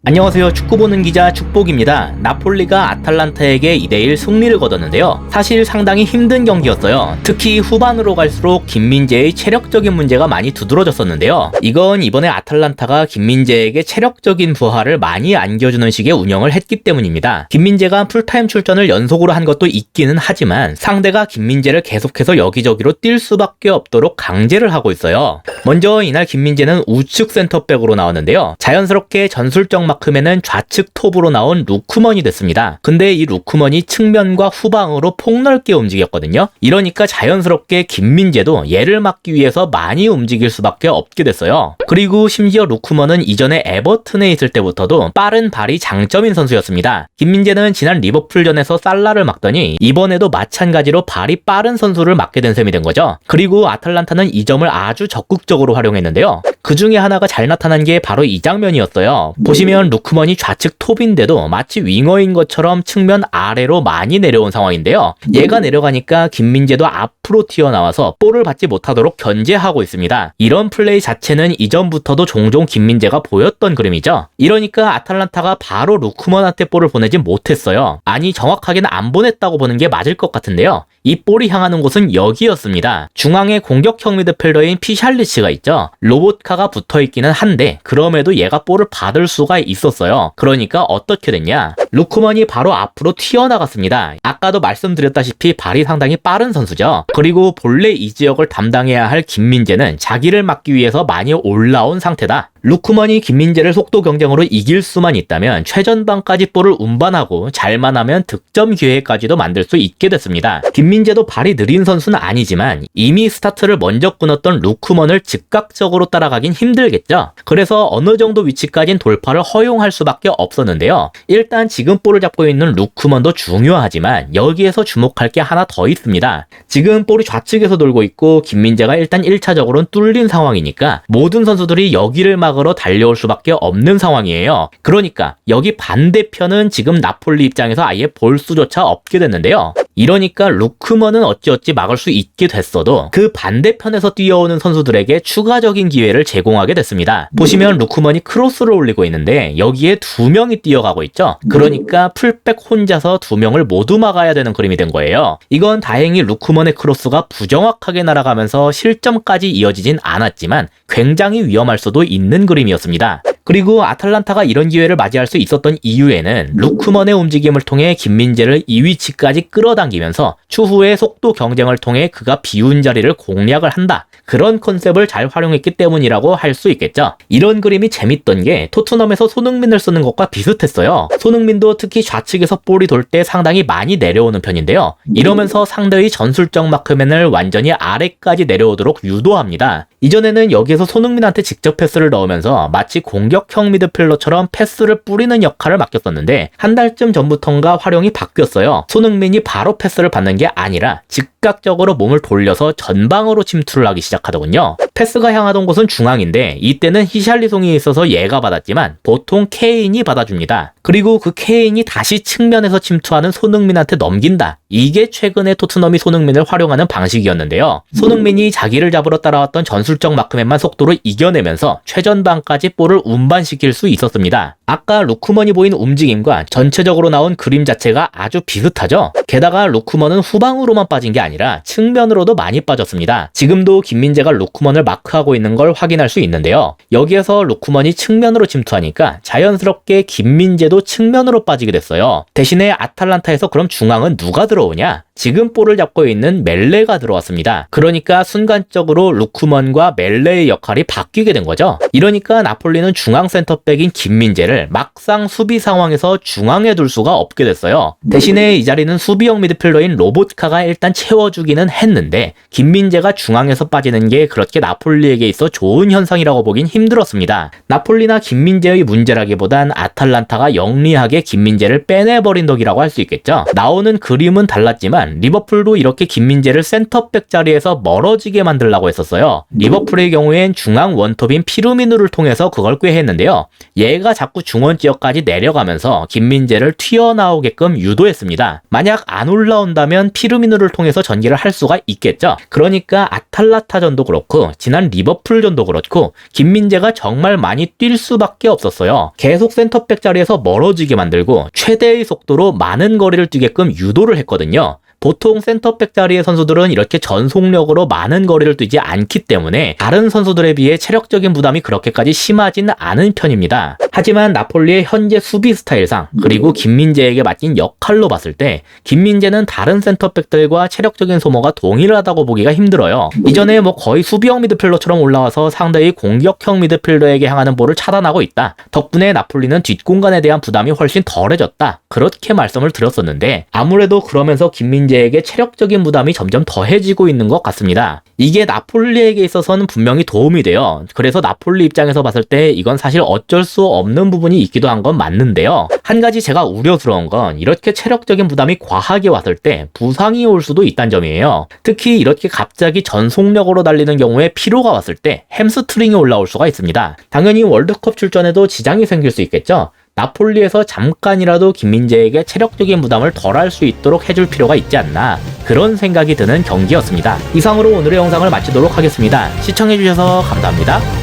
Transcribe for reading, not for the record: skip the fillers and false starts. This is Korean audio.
안녕하세요. 축구 보는 기자 축복입니다. 나폴리가 아탈란타에게 2대1 승리를 거뒀는데요. 사실 상당히 힘든 경기였어요. 특히 후반으로 갈수록 김민재의 체력적인 문제가 많이 두드러졌었는데요. 이건 이번에 아탈란타가 김민재에게 체력적인 부하를 많이 안겨주는 식의 운영을 했기 때문입니다. 김민재가 풀타임 출전을 연속으로 한 것도 있기는 하지만 상대가 김민재를 계속해서 여기저기로 뛸 수밖에 없도록 강제를 하고 있어요. 먼저 이날 김민재는 우측 센터백으로 나왔는데요. 자연스럽게 전술적 마크맨은 좌측 톱으로 나온 루크먼이 됐습니다. 근데 이 루크먼이 측면과 후방으로 폭넓게 움직였거든요. 이러니까 자연스럽게 김민재도 얘를 막기 위해서 많이 움직일 수밖에 없게 됐어요. 그리고 심지어 루크먼은 이전에 에버튼에 있을 때부터도 빠른 발이 장점인 선수였습니다. 김민재는 지난 리버풀전에서 살라를 막더니 이번에도 마찬가지로 발이 빠른 선수를 막게 된 셈이 된 거죠. 그리고 아탈란타는 이 점을 아주 적극적으로 활용했는데요. 그 중에 하나가 잘 나타난 게 바로 이 장면이었어요. 보시면 루크먼이 좌측 톱인데도 마치 윙어인 것처럼 측면 아래로 많이 내려온 상황인데요. 얘가 내려가니까 김민재도 앞으로 튀어나와서 볼을 받지 못하도록 견제하고 있습니다. 이런 플레이 자체는 이전부터도 종종 김민재가 보였던 그림이죠. 이러니까 아탈란타가 바로 루크먼한테 볼을 보내지 못했어요. 아니, 정확하게는 안 보냈다고 보는 게 맞을 것 같은데요. 이 볼이 향하는 곳은 여기였습니다. 중앙에 공격형 미드필더인 피샬리치가 있죠. 로보트카가 붙어있기는 한데 그럼에도 얘가 볼을 받을 수가 있었어요. 그러니까 어떻게 됐냐? 루크먼이 바로 앞으로 튀어나갔습니다. 아까도 말씀드렸다시피 발이 상당히 빠른 선수죠. 그리고 본래 이 지역을 담당해야 할 김민재는 자기를 막기 위해서 많이 올라온 상태다. 루크먼이 김민재를 속도 경쟁으로 이길 수만 있다면 최전방까지 볼을 운반하고 잘만 하면 득점 기회까지도 만들 수 있게 됐습니다. 김민재도 발이 느린 선수는 아니지만 이미 스타트를 먼저 끊었던 루크먼을 즉각적으로 따라가긴 힘들겠죠. 그래서 어느 정도 위치까진 돌파를 허용할 수밖에 없었는데요. 일단 지금 볼을 잡고 있는 루크먼도 중요하지만 여기에서 주목할 게 하나 더 있습니다. 지금 볼이 좌측에서 돌고 있고 김민재가 일단 1차적으로는 뚫린 상황이니까 모든 선수들이 여기를 막으러 달려올 수밖에 없는 상황이에요. 그러니까 여기 반대편은 지금 나폴리 입장에서 아예 볼 수조차 없게 됐는데요. 이러니까 루크먼은 어찌어찌 막을 수 있게 됐어도 그 반대편에서 뛰어오는 선수들에게 추가적인 기회를 제공하게 됐습니다. 보시면 루크먼이 크로스를 올리고 있는데 여기에 2명이 뛰어가고 있죠. 그러니까 풀백 혼자서 2명을 모두 막아야 되는 그림이 된 거예요. 이건 다행히 루크먼의 크로스가 부정확하게 날아가면서 실점까지 이어지진 않았지만 굉장히 위험할 수도 있는 그림이었습니다. 그리고 아탈란타가 이런 기회를 맞이할 수 있었던 이유에는 루크먼의 움직임을 통해 김민재를 이 위치까지 끌어당기면서 추후에 속도 경쟁을 통해 그가 비운 자리를 공략을 한다. 그런 컨셉을 잘 활용했기 때문이라고 할 수 있겠죠. 이런 그림이 재밌던 게 토트넘에서 손흥민을 쓰는 것과 비슷했어요. 손흥민도 특히 좌측에서 볼이 돌 때 상당히 많이 내려오는 편인데요. 이러면서 상대의 전술적 마크맨을 완전히 아래까지 내려오도록 유도합니다. 이전에는 여기에서 손흥민한테 직접 패스를 넣으면서 마치 공격형 미드필더처럼 패스를 뿌리는 역할을 맡겼었는데 한 달쯤 전부턴가 활용이 바뀌었어요. 손흥민이 바로 패스를 받는 게 아니라 즉각적으로 몸을 돌려서 전방으로 침투를 하기 시작하더군요. 패스가 향하던 곳은 중앙인데 이때는 히샬리송이 있어서 얘가 받았지만 보통 케인이 받아줍니다. 그리고 그 케인이 다시 측면에서 침투하는 손흥민한테 넘긴다. 이게 최근에 토트넘이 손흥민을 활용하는 방식이었는데요. 손흥민이 자기를 잡으러 따라왔던 전술적 마크맨만 속도로 이겨내면서 최전방까지 볼을 운반시킬 수 있었습니다. 아까 루크먼이 보인 움직임과 전체적으로 나온 그림 자체가 아주 비슷하죠? 게다가 루크먼은 후방으로만 빠진 게 아니라 측면으로도 많이 빠졌습니다. 지금도 김민재가 루크먼을 마크하고 있는 걸 확인할 수 있는데요. 여기에서 루크먼이 측면으로 침투하니까 자연스럽게 김민재도 측면으로 빠지게 됐어요. 대신에 아탈란타에서 그럼 중앙은 누가 들어오냐? 지금 볼을 잡고 있는 멜레가 들어왔습니다. 그러니까 순간적으로 루크먼과 멜레의 역할이 바뀌게 된 거죠. 이러니까 나폴리는 중앙 센터백인 김민재를 막상 수비 상황에서 중앙에 둘 수가 없게 됐어요. 대신에 이 자리는 수비형 미드필더인 로보트카가 일단 채워주기는 했는데 김민재가 중앙에서 빠지는 게 그렇게 나폴리에게 있어 좋은 현상이라고 보긴 힘들었습니다. 나폴리나 김민재의 문제라기보단 아탈란타가 영리하게 김민재를 빼내버린 덕이라고 할 수 있겠죠. 나오는 그림은 달랐지만 있지만 리버풀도 이렇게 김민재를 센터백 자리에서 멀어지게 만들려고 했었어요. 리버풀의 경우엔 중앙 원톱인 피르미누를 통해서 그걸 꾀했는데요. 얘가 자꾸 중원 지역까지 내려가면서 김민재를 튀어나오게끔 유도했습니다. 만약 안 올라온다면 피르미누를 통해서 전개를 할 수가 있겠죠. 그러니까 아탈란타전도 그렇고 지난 리버풀전도 그렇고 김민재가 정말 많이 뛸 수밖에 없었어요. 계속 센터백 자리에서 멀어지게 만들고 최대의 속도로 많은 거리를 뛰게끔 유도를 했거든요. 보통 센터백 자리의 선수들은 이렇게 전속력으로 많은 거리를 뛰지 않기 때문에 다른 선수들에 비해 체력적인 부담이 그렇게까지 심하지는 않은 편입니다. 하지만 나폴리의 현재 수비 스타일상 그리고 김민재에게 맡긴 역할로 봤을 때 김민재는 다른 센터백들과 체력적인 소모가 동일하다고 보기가 힘들어요. 이전에 거의 수비형 미드필더처럼 올라와서 상대의 공격형 미드필더에게 향하는 볼을 차단하고 있다. 덕분에 나폴리는 뒷공간에 대한 부담이 훨씬 덜해졌다. 그렇게 말씀을 드렸었는데 아무래도 그러면서 김민재에게 체력적인 부담이 점점 더해지고 있는 것 같습니다. 이게 나폴리에게 있어서는 분명히 도움이 돼요. 그래서 나폴리 입장에서 봤을 때 이건 사실 어쩔 수 없는 부분이 있기도 한 건 맞는데요. 한 가지 제가 우려스러운 건 이렇게 체력적인 부담이 과하게 왔을 때 부상이 올 수도 있다는 점이에요. 특히 이렇게 갑자기 전속력으로 달리는 경우에 피로가 왔을 때 햄스트링이 올라올 수가 있습니다. 당연히 월드컵 출전에도 지장이 생길 수 있겠죠. 나폴리에서 잠깐이라도 김민재에게 체력적인 부담을 덜할 수 있도록 해줄 필요가 있지 않나 그런 생각이 드는 경기였습니다. 이상으로 오늘의 영상을 마치도록 하겠습니다. 시청해주셔서 감사합니다.